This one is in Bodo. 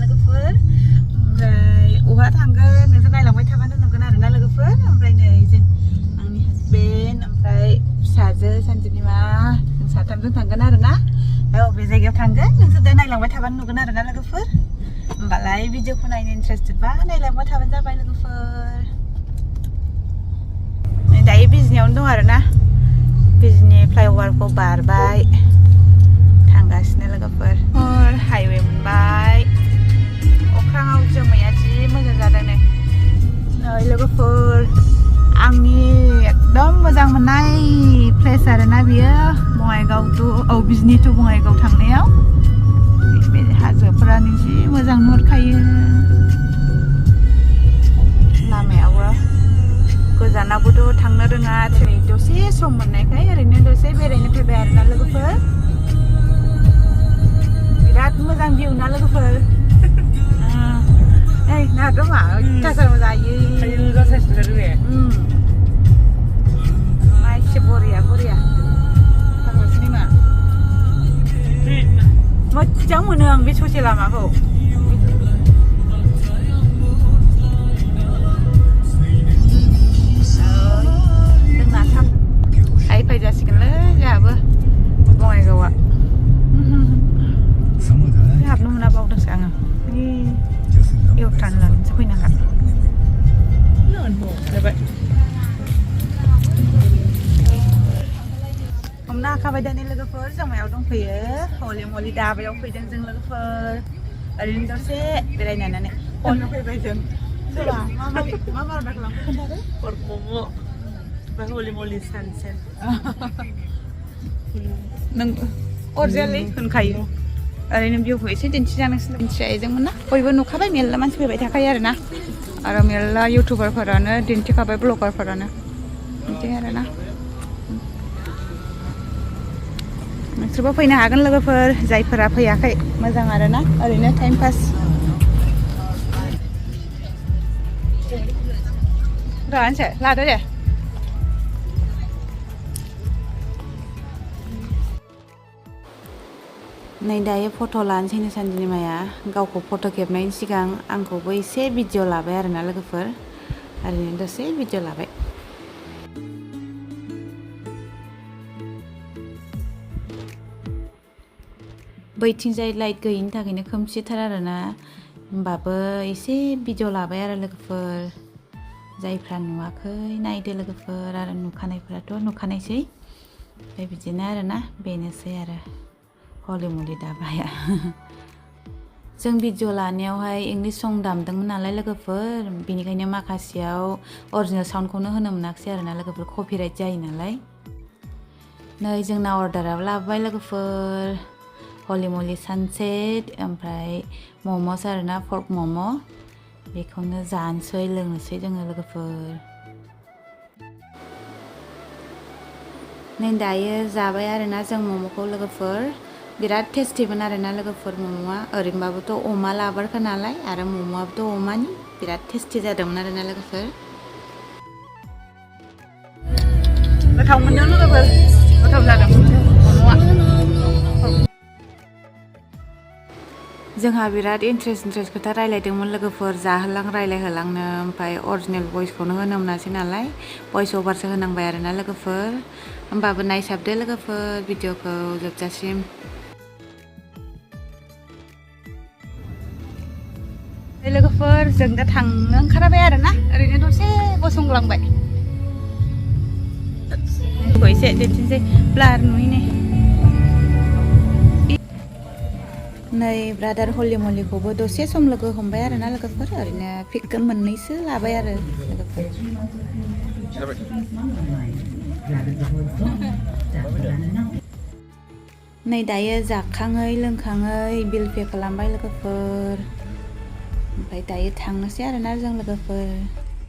लोगोफोर ओमफ्राय अहा थांगोन नोंसोर नायलांबाय थाबानो नुगोन आरोना लोगोफोर ओमफ्राय नै जों आंनि हासबेन्ड ओमफ्राय फिसाजो सानजुनिमा जों साथामजों थांगोन आरोना बबे जायगायाव थांगोन नोंसोर दा नायलांबाय थाबानो नुगोन आरोना लोगोफोर होमबालाय भिडिअखौ नायनो इन्टारेस्टेडबा नायलांबाय थाबानो जाबाय लोगोफोर नै दायो बिजनियावनो दं आरोना बिजनि फ्लाइअभारखौ बारबाय थांगासिनो लोगोफोर हाइवे मोनबाय अख्राङाव जोमैया जि मोजां जादों नै लोगोफोर आंनि एकदम मोजां मोननाय प्लेस आरोना बियो बङाइगाव टु बिजनि टु बङाइगाव थांनायाव बे हाजोफोरानो जि मोजां नुहुरखायो लामायावबो गोजानावबोथ' थांनो रोङा दिनै दसे सम मोननायखाय ओरैनो दसे बेरायनो फैबाय आरोना लोगोफोर बिराद मोजां भिउ ना लोगोफोर नै नाथ' मा अयथासार मोजां एसे बरिया थांगासिनो मा मोजां मोनो आं बे ससे लामाखौ जोंना थाब फैजासिगोनलै जोंहाबो बङाइगावआ हाबनो मोना बावदोंसो आङो एवटार्न लानानैसो फैनांगोन हमनो हाखाबाय दानि लोगोफोर जोमायाव दंफैयो हलि मलि दाबायाव फैदों जों लोगोफोर ओरैनो दसे बेरायनानै हलनो फैबाय जों सोरबा मा अर्डार खालामखो खोन्थादो मम' ओमफ्राय हलि मलि सानसेट नों अरजायालै होनखायो ओरैनो भिउखौ एसे दिन्थिजानोसै दिन्थिजायोजोंमोन ना बयबो नुखाबाय मेरला मानसि फैबाय थाखायो आरोना आरो मेरला इउटुबारफोरानो दिन्थिखाबाय ब्लगारफोरानो बिदि आरोना नोंसोरबो फैनो हागोन लोगोफोर जायफोरा फैयाखै मोजां आरोना ओरैनो टाइम पास रानसै लादो दे नै दायो फट' लानोसैनो सानजुनिमाया गावखौ फट' खेबनायनि सिगां आंखौबो एसे भिडिअ लाबाय आरोना लोगोफोर ओरैनो दसे भिडिअ लाबाय बैथिंजाय लाइट गैयिनि थाखायनो खोमसिथार आरोना होमबाबो एसे भिडिअ लाबाय आरो लोगोफोर जायफ्रा नुवाखै नायदो लोगोफोर आरो नुखानायफोराथ' नुखानायसै ओमफ्राय बिदिनो आरोना बेनोसै आरो हलि मलि दाबाया जों भिडिअ लानायावहाय इंलिश सं दामदोंमोन नालाय लोगोफोर बेनिखायनो माखासेयाव अरिजिनेल साउन्डखौनो होनो मोनाखिसै आरोना लोगोफोर कपिराइट जायो नालाय नै जोंना अर्डाराबो लाबोबाय लोगोफोर हलि मलि सानसेट ओमफ्राय मम'स आरोना पर्क मम' बेखौनो जानोसै लोंनोसै जोङो लोगोफोर नै दायो जाबाय आरोना जों मम'खौ लोगोफोर बिराद टेस्टिमोन आरोना लोगोफोर मम'आ ओरैनोबाबोथ' अमा लाबारखा नालाय आरो मम'आबोथ' अमानि बिराद टेस्टि जादोंमोन आरोना लोगोफोर गोथाव मोनदों लोगोफोर गोथाव जादों मम'आ जोंहा बिराद इन्ट्रेस्ट खोथा रायलायदोंमोन लोगोफोर जाहोलां रायलायहोलांनो ओमफ्राय अरिजिनेल भइसखौनो होनो मोनासै नालाय भइस अभारसो होनांबाय आरोना लोगोफोर होमबाबो नायसाबदो लोगोफोर भिडिअखौ जोबजासिम लोगोफोर जों दा थांनो ओंखारबाय आरोना ओरैनो दसे गसंग्लांबाय एसे दिन्थिनोसै ब्लार नुहैनाय नै ब्रादार हलि मलिखौबो दसे सम लोगो हमबाय आरोना लोगोफोर ओरैनो पिक मोननैसो लाबाय आरो लोगोफोर नै दायो जाखाङै लोंखाङै बिल पे खालामबाय लोगोफोर ओमफ्राय दायो थांनोसै आरोना जों लोगोफोर